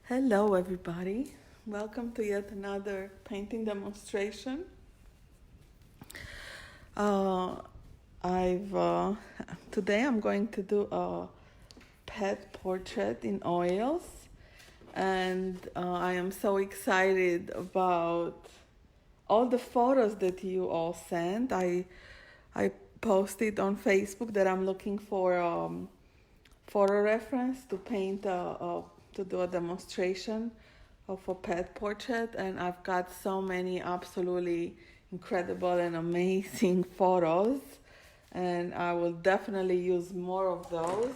Hello, everybody. Welcome to yet another painting demonstration. Uh, I've Today I'm going to do a pet portrait in oils, and I am so excited about all the photos that you all sent. I posted on Facebook that I'm looking for photo reference to paint to do a demonstration of a pet portrait, and I've got so many absolutely incredible and amazing photos, and I will definitely use more of those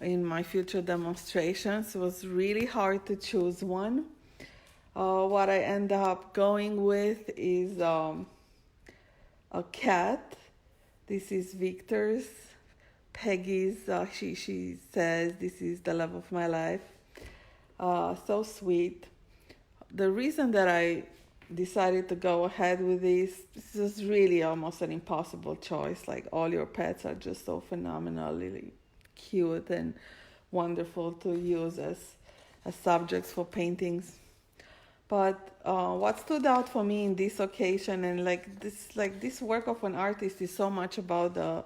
in my future demonstrations. It was really hard to choose one. What I end up going with is a cat. This is Victor's. Peggy's. She says this is the love of my life. So sweet. The reason that I decided to go ahead with this is really almost an impossible choice. Like, all your pets are just so phenomenally cute and wonderful to use as subjects for paintings. But what stood out for me in this occasion, and this work of an artist is so much about the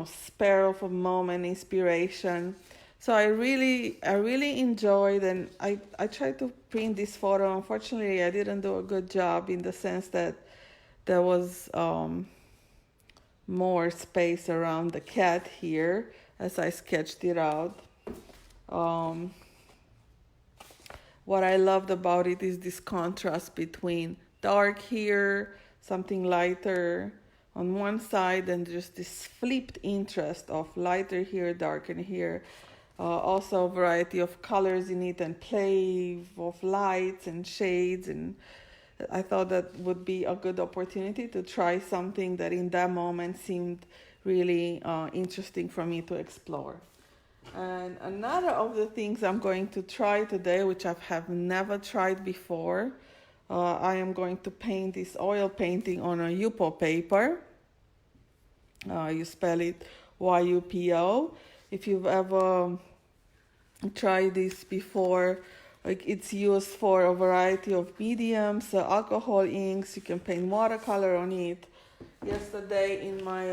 spare of a moment, inspiration. So I really enjoyed, and I tried to print this photo. Unfortunately, I didn't do a good job in the sense that there was more space around the cat here as I sketched it out. Um, what I loved about it is this contrast between dark here, something lighter on one side, and just this flipped interest of lighter here, darker here. Also a variety of colors in it and play of lights and shades, and I thought that would be a good opportunity to try something that in that moment seemed really interesting for me to explore. And another of the things I'm going to try today, which I have never tried before, I am going to paint this oil painting on a Yupo paper. You spell it YUPO. If you've ever tried this before, like, it's used for a variety of mediums, alcohol inks. You can paint watercolor on it. Yesterday in my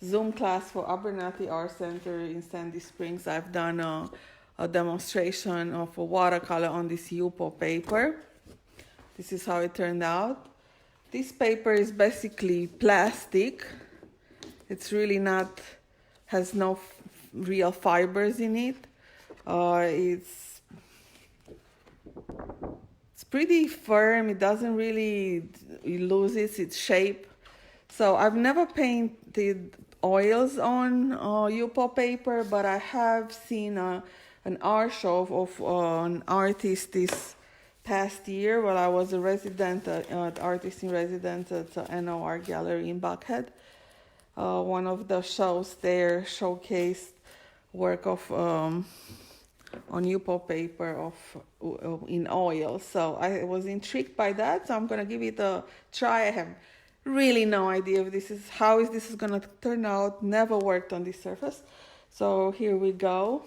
Zoom class for Abernathy Art Center in Sandy Springs, I've done a demonstration of a watercolor on this Yupo paper. This is how it turned out. This paper is basically plastic. It's really not, has no real fibers in it. It's pretty firm. It doesn't really lose its shape. So I've never painted oils on Yupo paper, but I have seen an art show of an artist this past year while I was a resident, artist in residence at the NO Art Gallery in Buckhead. One of the shows there showcased work of on Yupo paper in oil. So I was intrigued by that. So I'm gonna give it a try. I have really no idea if this is gonna turn out. Never worked on this surface. So here we go.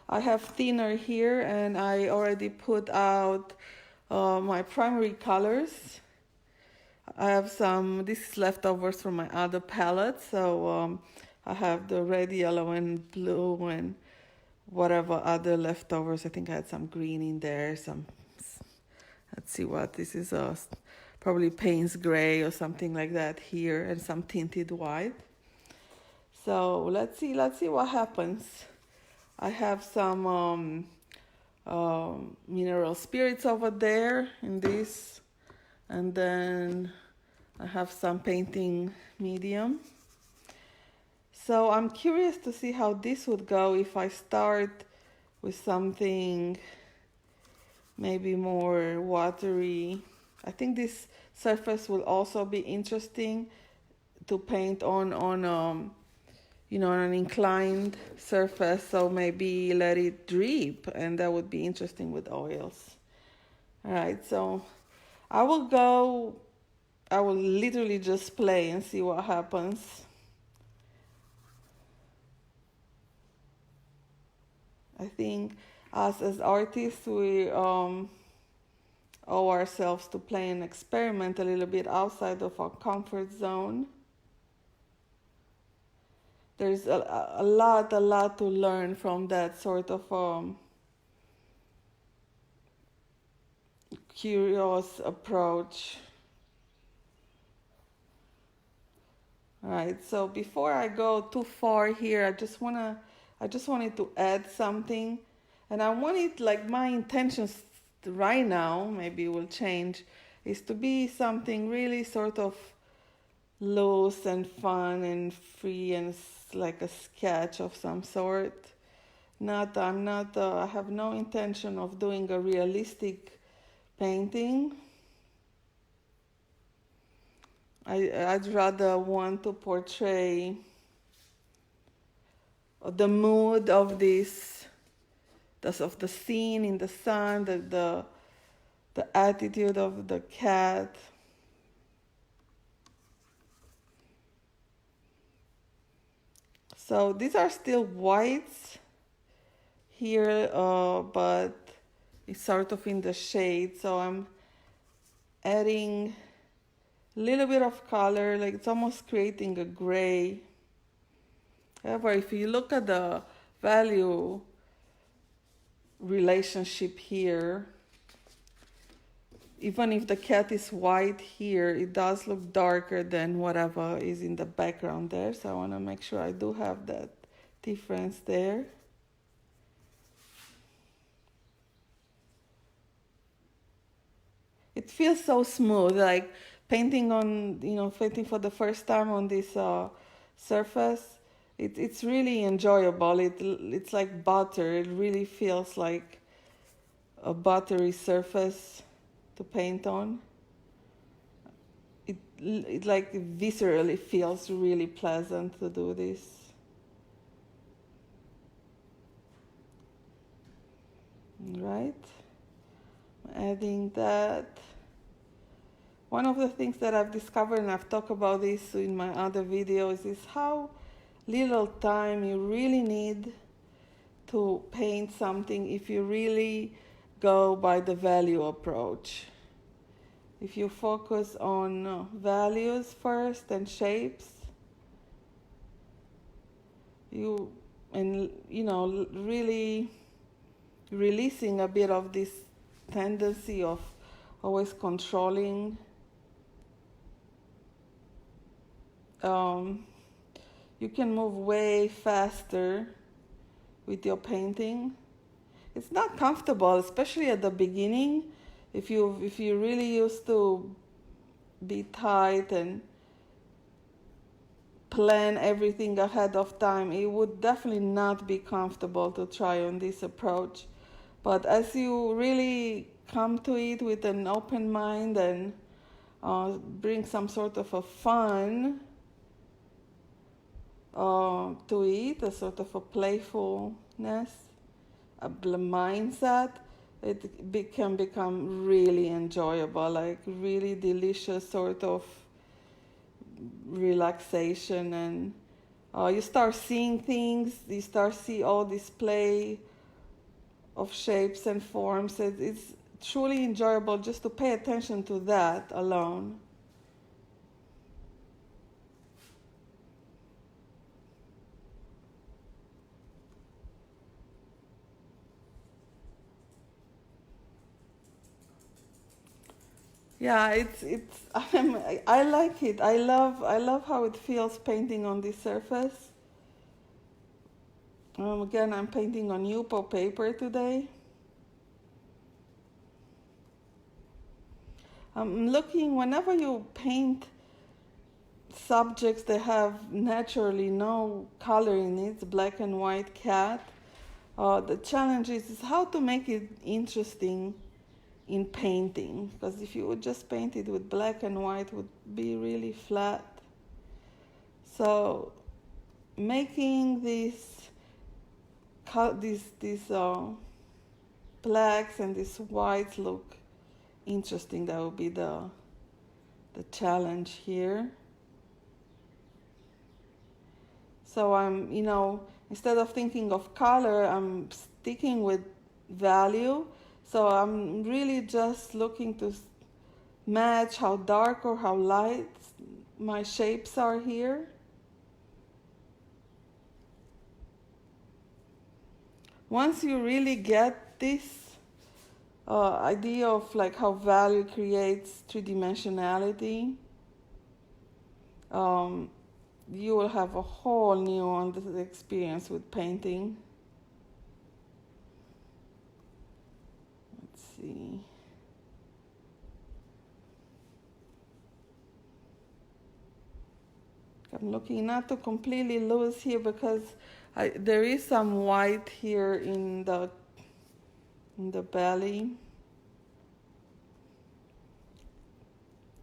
I have thinner here, and I already put out my primary colors. I have this is leftovers from my other palette. So I have the red, yellow, and blue, and whatever other leftovers. I think I had some green in there. Let's see what this is. Probably Payne's gray or something like that here, and some tinted white. So let's see what happens. I have some mineral spirits over there in this, and then I have some painting medium. So I'm curious to see how this would go if I start with something maybe more watery. I think this surface will also be interesting to paint on an inclined surface. So maybe let it drip, and that would be interesting with oils. All right, so I will literally just play and see what happens. I think us as artists, we owe ourselves to play and experiment a little bit outside of our comfort zone. There's a lot to learn from that sort of curious approach. All right, so before I go too far here, I just wanted to add something, and I wanted, like, my intentions right now, maybe it will change, is to be something really sort of loose and fun and free and like a sketch of some sort. I have no intention of doing a realistic painting. I'd rather want to portray the mood of of the scene in the sun, the attitude of the cat. So these are still whites here, but it's sort of in the shade. So I'm adding a little bit of color, like it's almost creating a gray. However, if you look at the value relationship here, even if the cat is white here, it does look darker than whatever is in the background there. So I want to make sure I do have that difference there. It feels so smooth, like painting for the first time on this surface. It's really enjoyable. It's like butter. It really feels like a buttery surface to paint on. It like viscerally feels really pleasant to do this. Right, adding that. One of the things that I've discovered, and I've talked about this in my other videos, is how little time you really need to paint something if you really go by the value approach. If you focus on values first and shapes, really releasing a bit of this tendency of always controlling. You can move way faster with your painting. It's not comfortable, especially at the beginning. If you really used to be tight and plan everything ahead of time, it would definitely not be comfortable to try on this approach. But as you really come to it with an open mind and bring some sort of a fun to it, a sort of a playfulness, a mindset, it can become really enjoyable, like really delicious sort of relaxation. And you start seeing things, you start see all this play of shapes and forms. It's truly enjoyable just to pay attention to that alone. Yeah, I like it. I love how it feels painting on this surface. Again, I'm painting on Yupo paper today. I'm looking, whenever you paint subjects that have naturally no color in it, it's black and white cat, the challenge is how to make it interesting in painting, because if you would just paint it with black and white, it would be really flat. So making these blacks and these whites look interesting, that would be the challenge here. So I'm, instead of thinking of color, I'm sticking with value. So I'm really just looking to match how dark or how light my shapes are here. Once you really get this idea of like how value creates three-dimensionality, um, you will have a whole new experience with painting. Let's see. I'm looking not to completely lose here because there is some white here in the belly.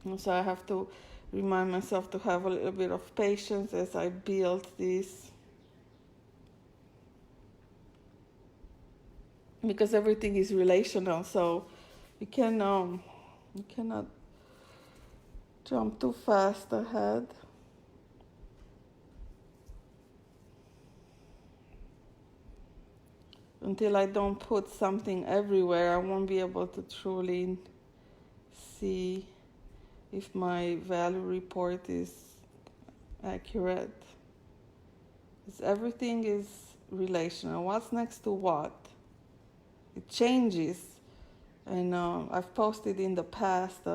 And so I have to remind myself to have a little bit of patience as I build this. Because everything is relational, so you cannot jump too fast ahead. Until I don't put something everywhere, I won't be able to truly see if my value report is accurate. Because everything is relational. What's next to what? It changes. And I've posted in the past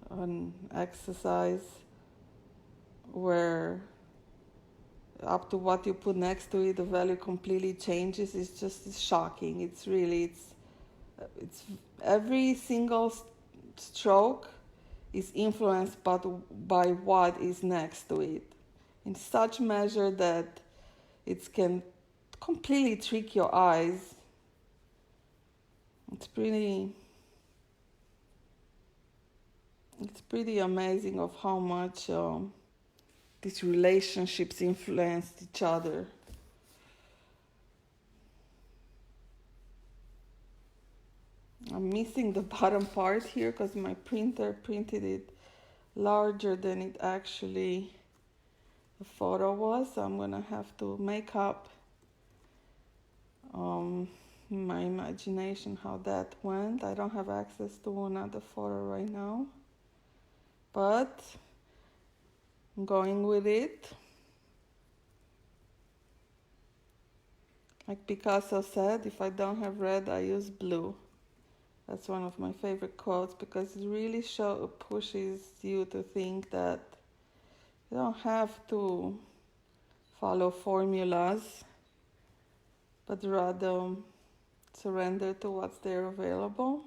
an exercise where up to what you put next to it, the value completely changes. It's shocking. It's every single stroke is influenced by what is next to it in such measure that it can completely trick your eyes. It's pretty amazing of how much these relationships influenced each other. I'm missing the bottom part here because my printer printed it larger than it actually the photo was. So I'm gonna have to make up my imagination how that went. I don't have access to another photo right now, but I'm going with it. Like Picasso said, if I don't have red, I use blue. That's one of my favorite quotes because it really pushes you to think that you don't have to follow formulas, but rather surrender to what's there available.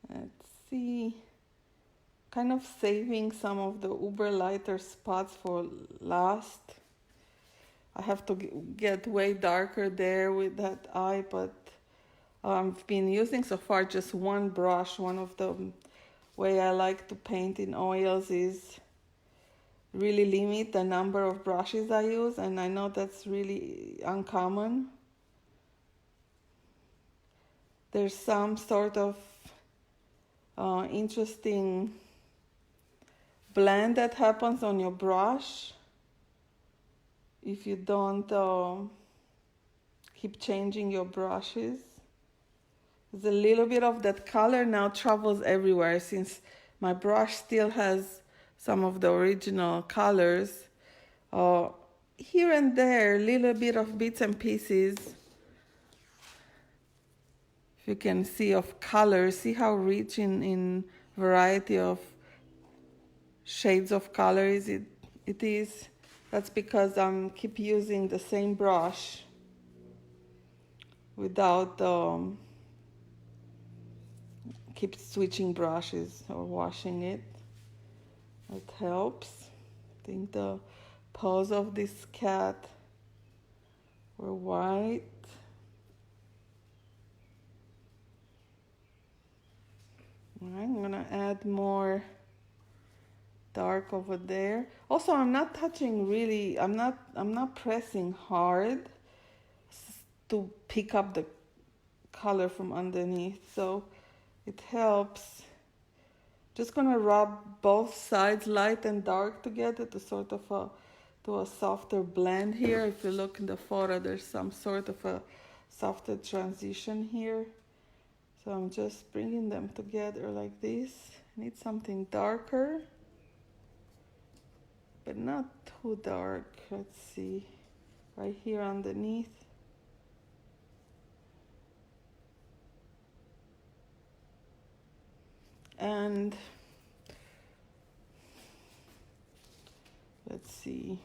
Let's see. Kind of saving some of the uber lighter spots for last. I have to get way darker there with that eye, but I've been using so far just one brush. One of the way I like to paint in oils is really limit the number of brushes I use, and I know that's really uncommon. There's some sort of interesting blend that happens on your brush if you don't keep changing your brushes. There's a little bit of that color now travels everywhere since my brush still has some of the original colors. Here and there, little bit of bits and pieces. If you can see of color, see how rich in variety of shades of color it is. That's because I'm keep using the same brush without keep switching brushes or washing it. It helps. I think the paws of this cat were white. All right, I'm gonna add more dark over there. Also, I'm not touching really, I'm not pressing hard to pick up the color from underneath, so it helps Just gonna rub both sides, light and dark, together to sort of do a softer blend here. If you look in the photo, there's some sort of a softer transition here. So I'm just bringing them together like this. I need something darker, but not too dark. Let's see, right here underneath. And let's see,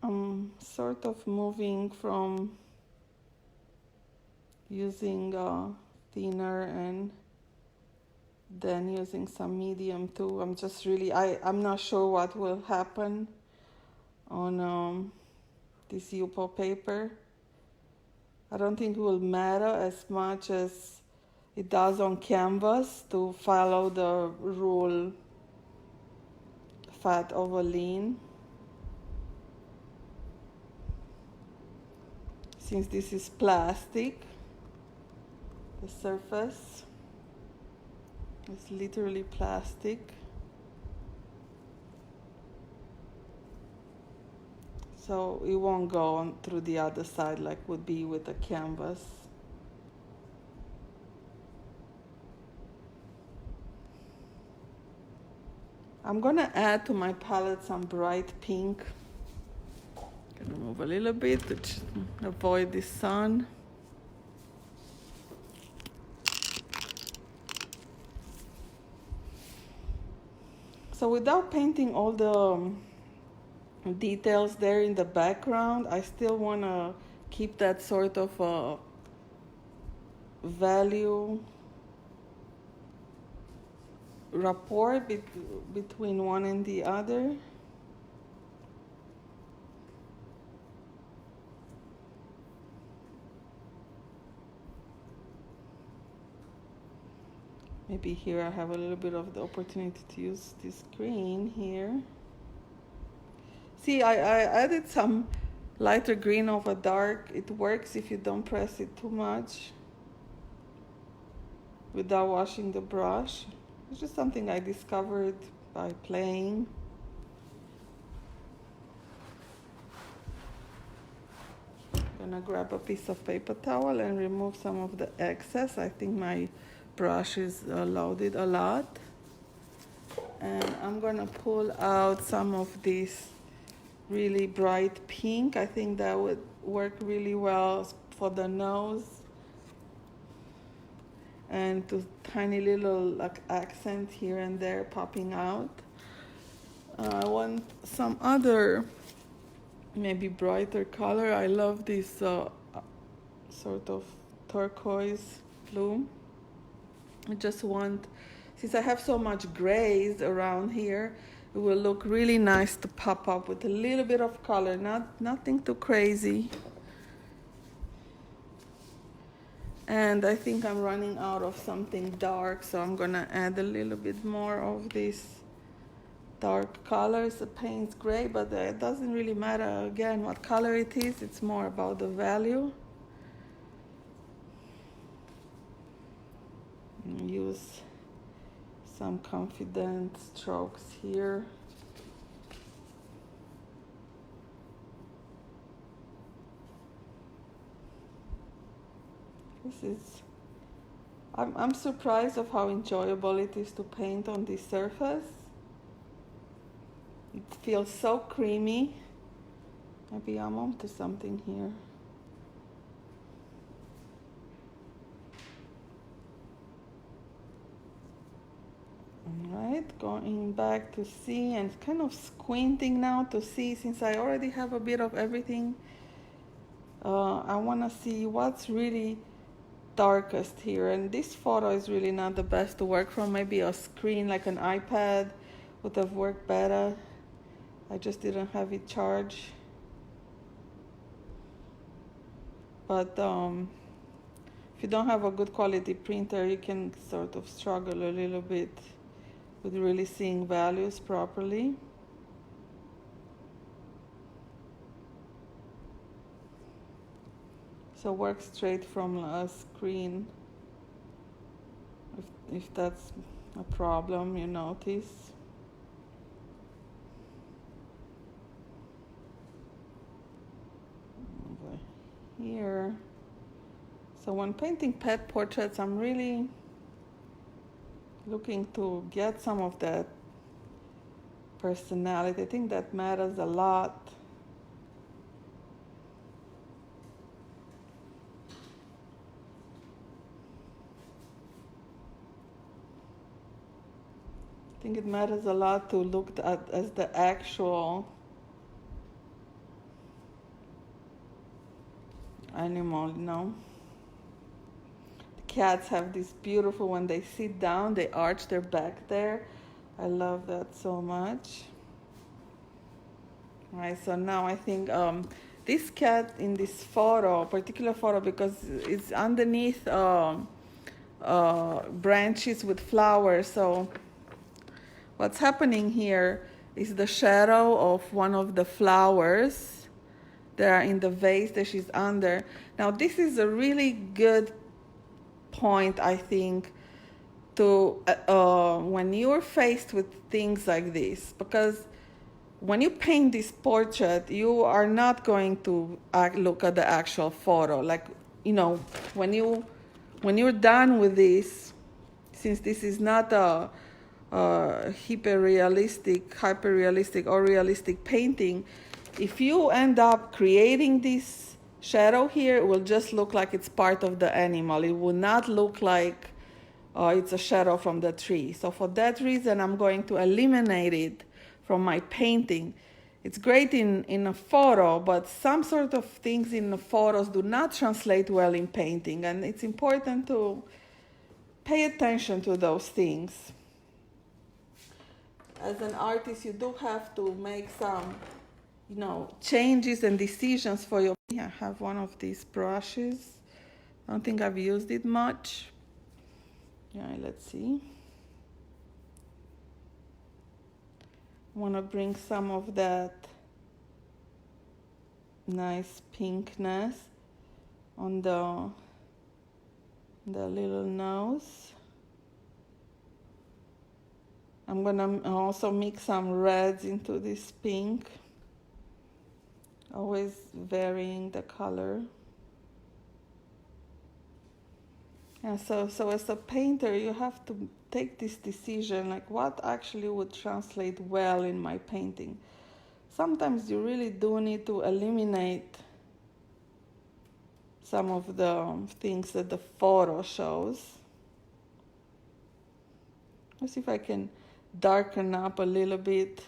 I'm sort of moving from using thinner and then using some medium too. I'm just really, I'm not sure what will happen on this Yupo paper. I don't think it will matter as much as it does on canvas to follow the rule fat over lean. Since this is plastic, the surface is literally plastic. So it won't go on through the other side like would be with a canvas. I'm gonna add to my palette some bright pink. Gonna move a little bit to avoid the sun. So without painting all the details there in the background, I still wanna keep that sort of value rapport between one and the other. Maybe here I have a little bit of the opportunity to use this green here. See, I added some lighter green over dark. It works if you don't press it too much without washing the brush. It's just something I discovered by playing. Gonna grab a piece of paper towel and remove some of the excess. I think my brush is loaded a lot. And I'm gonna pull out some of this really bright pink. I think that would work really well for the nose. And to tiny little like accent here and there popping out. I want some other maybe brighter color. I love this sort of turquoise blue. I just want, since I have so much grays around here, it will look really nice to pop up with a little bit of color, nothing too crazy. And I think I'm running out of something dark, so I'm gonna add a little bit more of this dark colors. The paint's gray, but it doesn't really matter again what color it is. It's more about the value. Use some confident strokes here. I'm surprised of how enjoyable it is to paint on this surface. It feels so creamy. Maybe I'm onto something here. All right, going back to see and kind of squinting now to see, since I already have a bit of everything. I want to see what's really darkest here, and this photo is really not the best to work from. Maybe a screen like an iPad would have worked better. I just didn't have it charged. But if you don't have a good quality printer, you can sort of struggle a little bit with really seeing values properly. So work straight from a screen if that's a problem you notice. Over here. So when painting pet portraits, I'm really looking to get some of that personality. I think that matters a lot. I think it matters a lot to look at as the actual animal, The cats have this beautiful, when they sit down, they arch their back there. I love that so much. All right, so now I think this cat in this photo, particular photo, because it's underneath branches with flowers. So what's happening here is the shadow of one of the flowers that are in the vase that she's under. Now this is a really good point, I think, to when you're faced with things like this, because when you paint this portrait, you are not going to look at the actual photo. Like, when you're done with this, since this is not a hyper realistic or realistic painting, if you end up creating this shadow here, it will just look like it's part of the animal. It will not look like it's a shadow from the tree. So for that reason, I'm going to eliminate it from my painting. It's great in a photo, but some sort of things in the photos do not translate well in painting, and it's important to pay attention to those things. As an artist, you do have to make some, changes and decisions for your. I have one of these brushes. I don't think I've used it much. Yeah, let's see. I want to bring some of that nice pinkness on the little nose. I'm gonna also mix some reds into this pink, always varying the color. And so as a painter, you have to take this decision, like what actually would translate well in my painting. Sometimes you really do need to eliminate some of the things that the photo shows. Let's see if I can darken up a little bit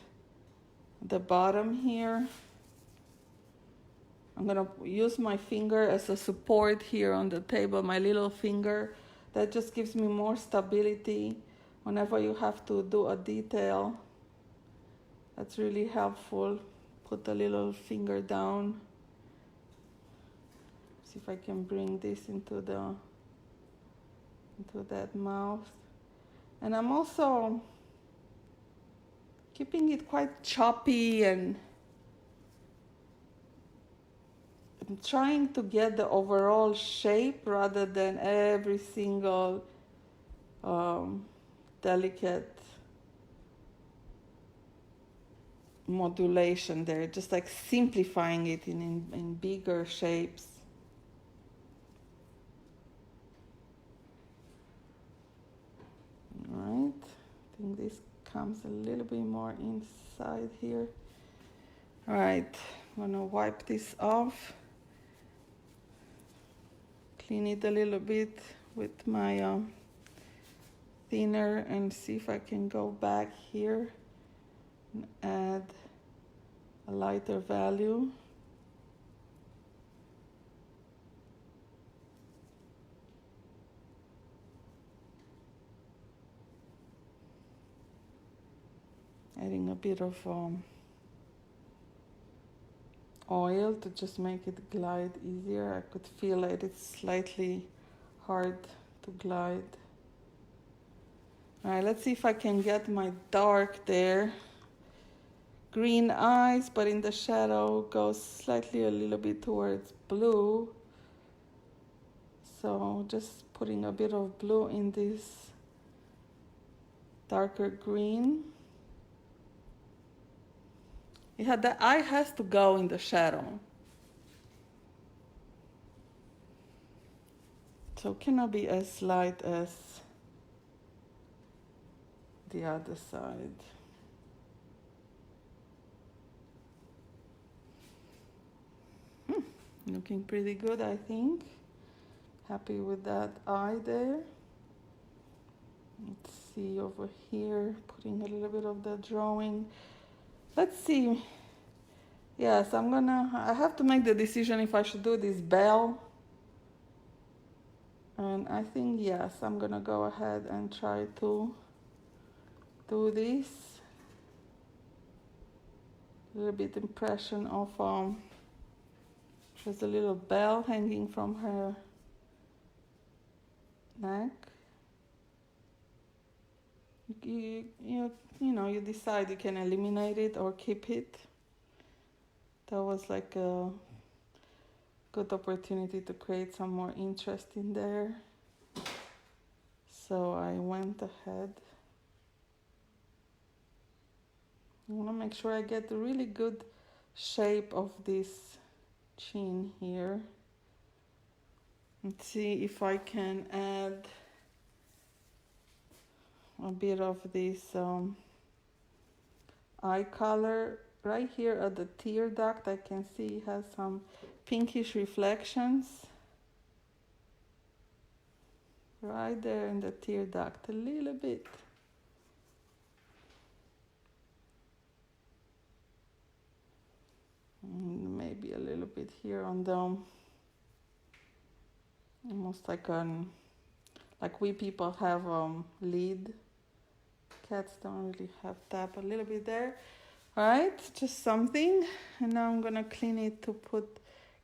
the bottom here. I'm gonna use my finger as a support here on the table, my little finger. That just gives me more stability whenever you have to do a detail. That's really helpful. Put a little finger down. See if I can bring this into that mouth. And I'm also keeping it quite choppy and I'm trying to get the overall shape rather than every single delicate modulation there, just like simplifying it in bigger shapes. All right, I think this comes a little bit more inside here. All right, I'm gonna wipe this off, clean it a little bit with my thinner and see if I can go back here and add a lighter value. Adding a bit of oil to just make it glide easier. I could feel it, it's slightly hard to glide. All right, let's see if I can get my dark there. Green eyes, but in the shadow goes slightly a little bit towards blue. So just putting a bit of blue in this darker green. The eye has to go in the shadow. So it cannot be as light as the other side. Looking pretty good, I think. Happy with that eye there. Let's see over here, putting a little bit of the drawing. Let's see. Yes, I have to make the decision if I should do this bell. And I think, yes, I'm gonna go ahead and try to do this. A little bit impression of, there's a little bell hanging from her neck. You decide you can eliminate it or keep it. That was like a good opportunity to create some more interest in there. So I went ahead. I want to make sure I get a really good shape of this chin here. Let's see if I can add a bit of this eye color. Right here at the tear duct, I can see it has some pinkish reflections. Right there in the tear duct, a little bit. And maybe a little bit here on the, almost like we people have lid. Cats don't really have that. A little bit there. All right, just something. And now I'm gonna clean it to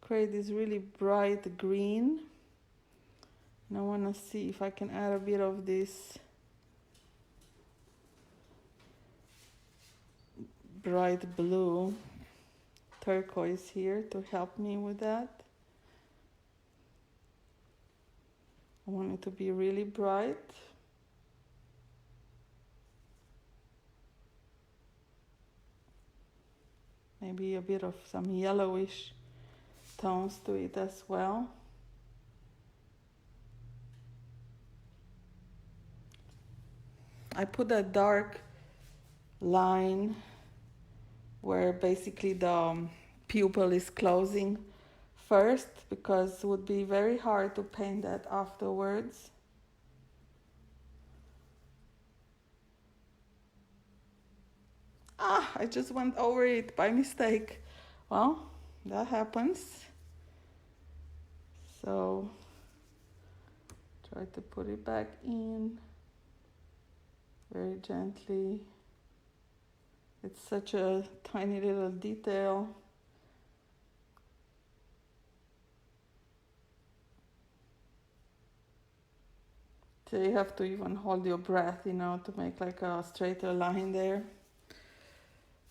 create this really bright green. And I wanna see if I can add a bit of this bright blue turquoise here to help me with that. I want it to be really bright. Maybe a bit of some yellowish tones to it as well. I put a dark line where basically the pupil is closing first, because it would be very hard to paint that afterwards. I just went over it by mistake. Well, that happens. So try to put it back in very gently. It's such a tiny little detail. So you have to even hold your breath, to make like a straighter line there.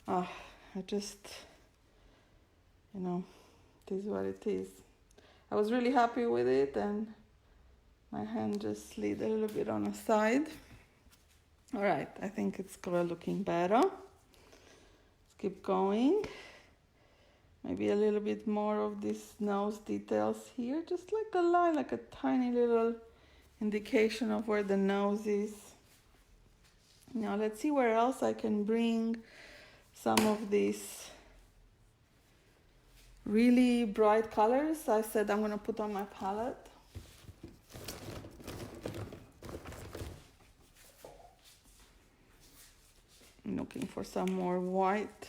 I just, it is what it is. I was really happy with it, and my hand just slid a little bit on the side. All right, I think it's looking better. Let's keep going. Maybe a little bit more of these nose details here, just like a line, like a tiny little indication of where the nose is. Now let's see where else I can bring some of these really bright colors. I said I'm gonna put on my palette. I'm looking for some more white.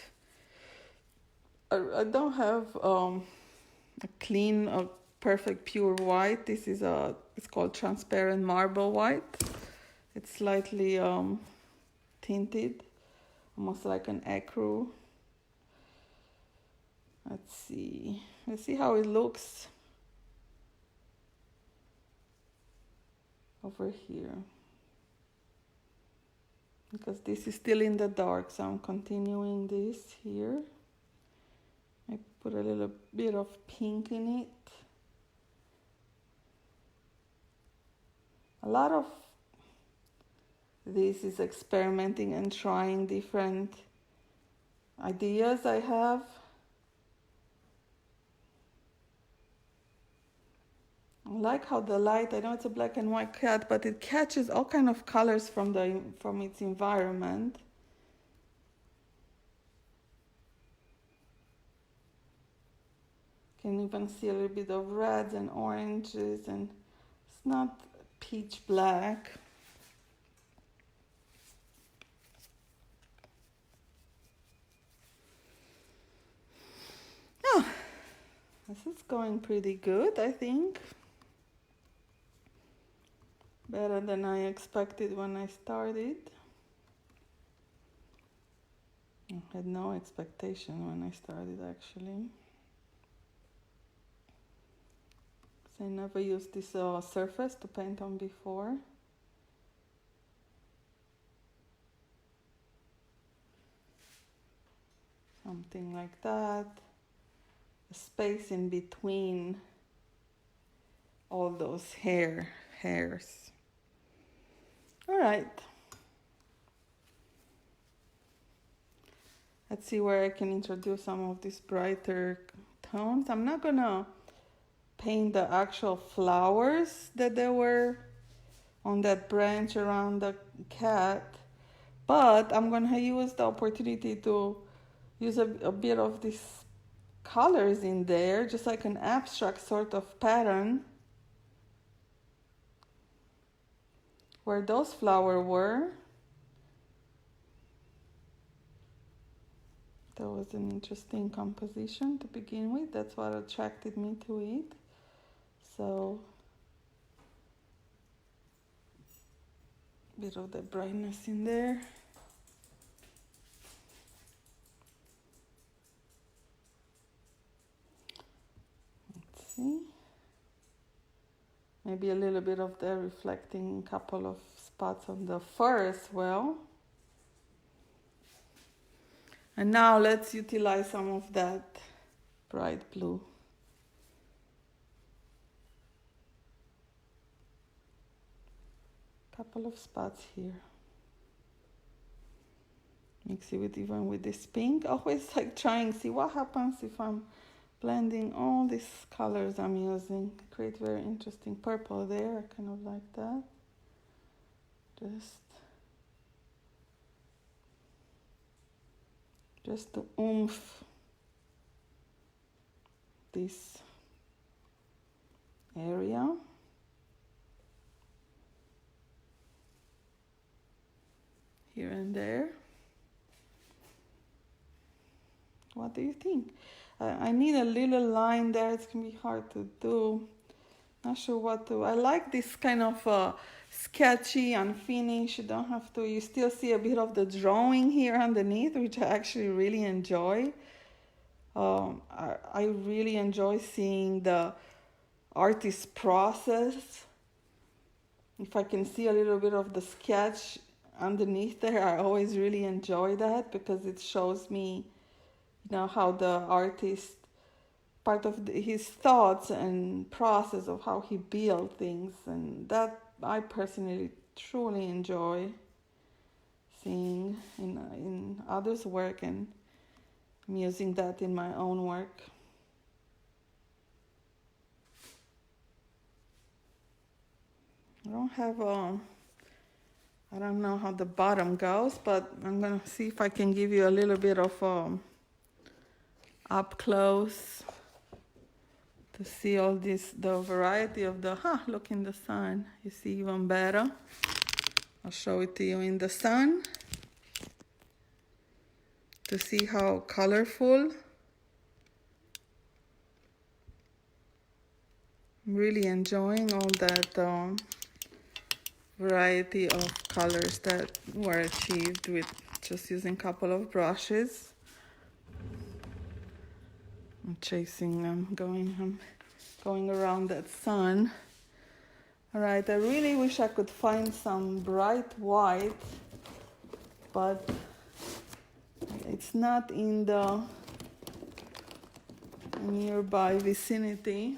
I don't have a clean, perfect pure white. This is it's called transparent marble white. It's slightly tinted, almost like an ecru. Let's see how it looks over here, because this is still in the dark, so I'm continuing this here. I put a little bit of pink in it. A lot of this is experimenting and trying different ideas I have. I like how the light, I know it's a black and white cat, but it catches all kind of colors from its environment. Can even see a little bit of reds and oranges, and it's not peach black. Oh, this is going pretty good, I think. Better than I expected when I started. I had no expectation when I started, actually. I never used this surface to paint on before. Something like that. A space in between all those hairs. All right. Let's see where I can introduce some of these brighter tones. I'm not gonna paint the actual flowers that there were on that branch around the cat, but I'm gonna use the opportunity to use a bit of these colors in there, just like an abstract sort of pattern where those flowers were. That was an interesting composition to begin with. That's what attracted me to it. So, a bit of the brightness in there. Let's see. Maybe a little bit of the reflecting couple of spots on the fur as well. And now let's utilize some of that bright blue. Couple of spots here. Mix it with this pink. Always like trying, see what happens if I'm blending all these colors I'm using. Create very interesting purple there. I kind of like that. Just to oomph this area. Here and there. What do you think? I need a little line there. It's gonna be hard to do. Not sure what to. I like this kind of sketchy, unfinished. You don't have to. You still see a bit of the drawing here underneath, which I actually really enjoy. I really enjoy seeing the artist's process. If I can see a little bit of the sketch underneath there, I always really enjoy that because it shows me, how the artist, part of his thoughts and process of how he built things, and that I personally truly enjoy seeing in others' work, and I'm using that in my own work. I don't have I don't know how the bottom goes, but I'm gonna see if I can give you a little bit of up close to see all this, the variety of the, look in the sun, you see even better. I'll show it to you in the sun to see how colorful. I'm really enjoying all that variety of colors that were achieved with just using a couple of brushes. I'm chasing them, I'm going around that sun. All right, I really wish I could find some bright white, but it's not in the nearby vicinity.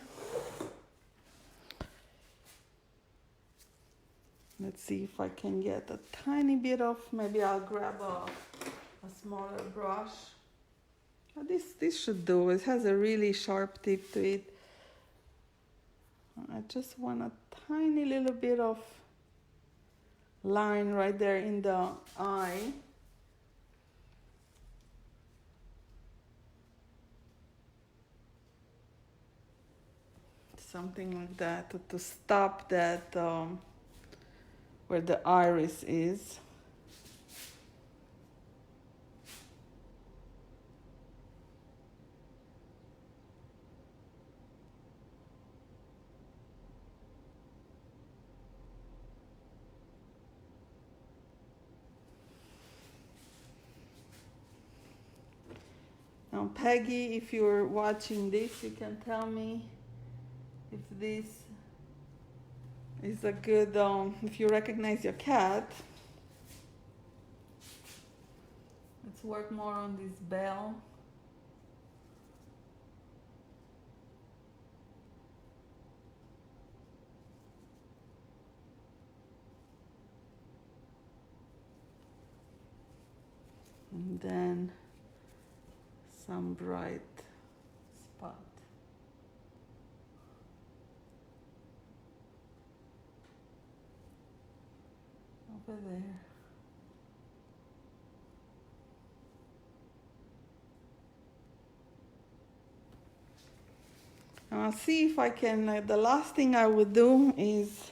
Let's see if I can get a tiny bit of, maybe I'll grab a smaller brush. This should do. It has a really sharp tip to it. I just want a tiny little bit of line right there in the eye. Something like that to stop that where the iris is. Now, Peggy, if you're watching this, you can tell me if this is a good, if you recognize your cat. Let's work more on this bell. And then some bright spot. Over there. And I'll see if I can, the last thing I would do is,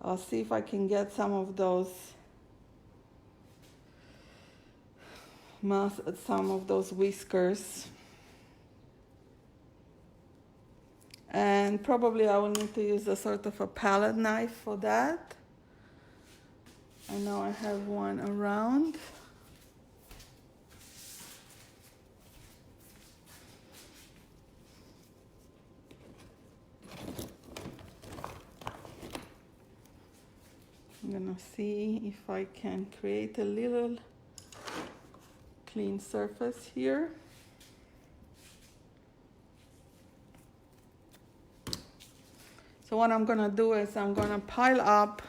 I'll see if I can get some of those whiskers. And probably I will need to use a sort of a palette knife for that. I know I have one around. I'm gonna see if I can create a little clean surface here. So what I'm gonna do is I'm gonna pile up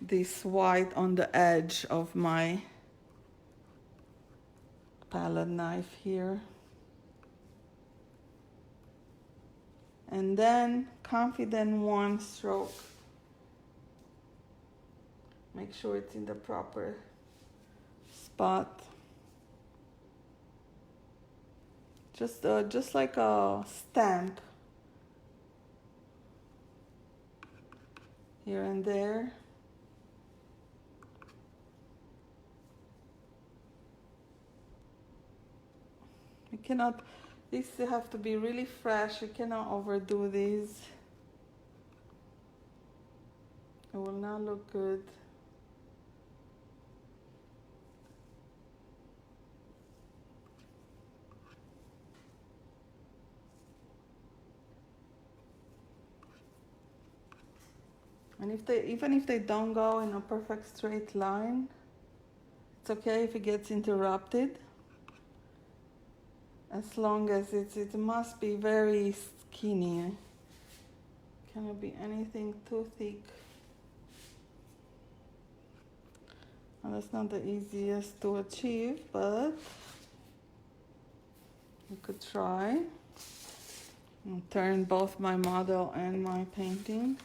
this white on the edge of my palette knife here. And then confident one stroke. Make sure it's in the proper spot. Just like a stamp. Here and there. You cannot, these have to be really fresh. You cannot overdo these. It will not look good. And even if they don't go in a perfect straight line, it's okay if it gets interrupted. As long as it must be very skinny. Cannot be anything too thick. And that's not the easiest to achieve, but you could try. I'll turn both my model and my painting.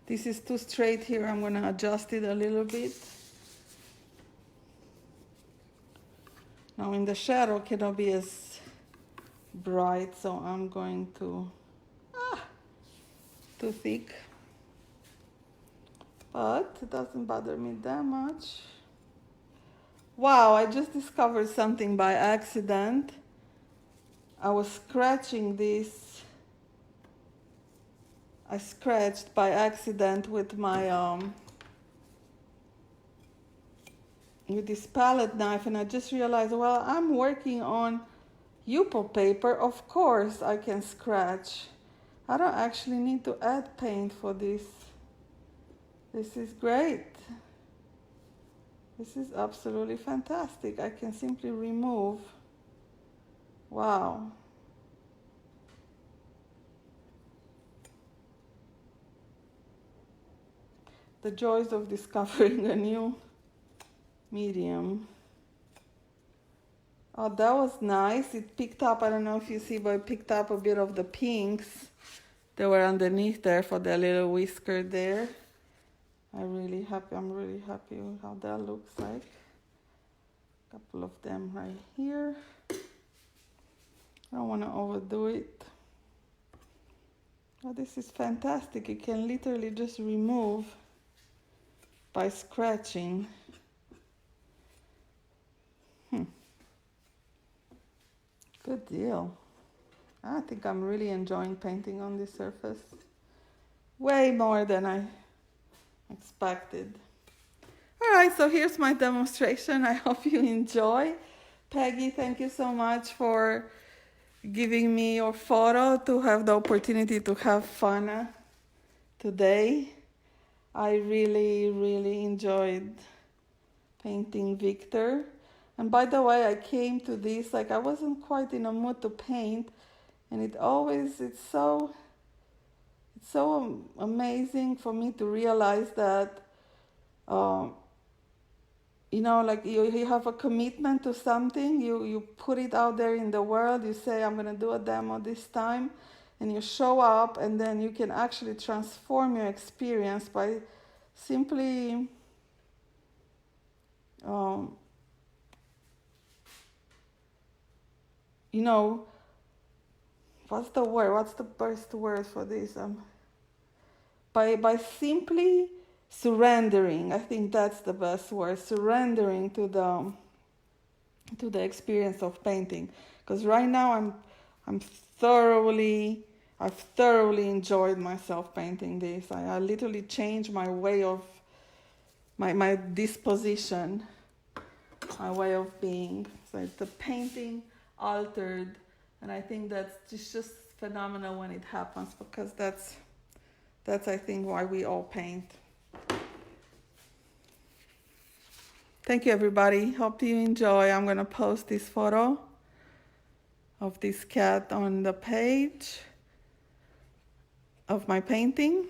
This is too straight here. I'm going to adjust it a little bit. Now in the shadow cannot be as bright, so I'm going to, too thick. But it doesn't bother me that much. Wow, I just discovered something by accident. I was scratching this. I scratched by accident with my with this palette knife, and I just realized, well, I'm working on Yupo paper. Of course I can scratch. I don't actually need to add paint for this. This is great. This is absolutely fantastic. I can simply remove. Wow. The joys of discovering a new medium. Oh, that was nice. It picked up, I don't know if you see, but it picked up a bit of the pinks that were underneath there for the little whisker there. I'm really happy with how that looks like. A couple of them right here. I don't want to overdo it. Oh, this is fantastic. You can literally just remove by scratching. Good deal. I think I'm really enjoying painting on this surface. Way more than I expected. All right, so here's my demonstration. I hope you enjoy. Peggy, thank you so much for giving me your photo to have the opportunity to have fun today. I really enjoyed painting Victor. And by the way, I came to this, like I wasn't quite in a mood to paint, and it's so amazing for me to realize that, you know, like you have a commitment to something, you put it out there in the world, you say, I'm gonna do a demo this time, and you show up, and then you can actually transform your experience by simply you know, what's the word? What's the best word for this? By simply surrendering. I think that's the best word. Surrendering to the experience of painting. Because right now I've thoroughly enjoyed myself painting this. I literally changed my way of my disposition, my way of being. So the painting altered, and I think that's just phenomenal when it happens, because that's I think why we all paint. Thank you, everybody. Hope you enjoy. I'm gonna post this photo of this cat on the page of my painting,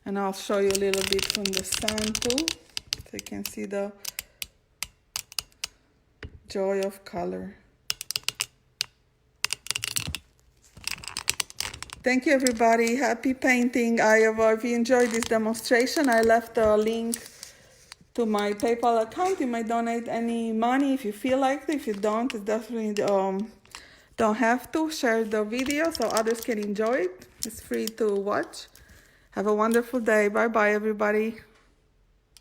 and I'll show you a little bit from the sun too, so you can see the joy of color. Thank you, everybody. Happy painting. If you enjoyed this demonstration, I left a link to my PayPal account. You may donate any money if you feel like it. If you don't, it's definitely don't have to. Share the video so others can enjoy it. It's free to watch. Have a wonderful day. Bye-bye, everybody.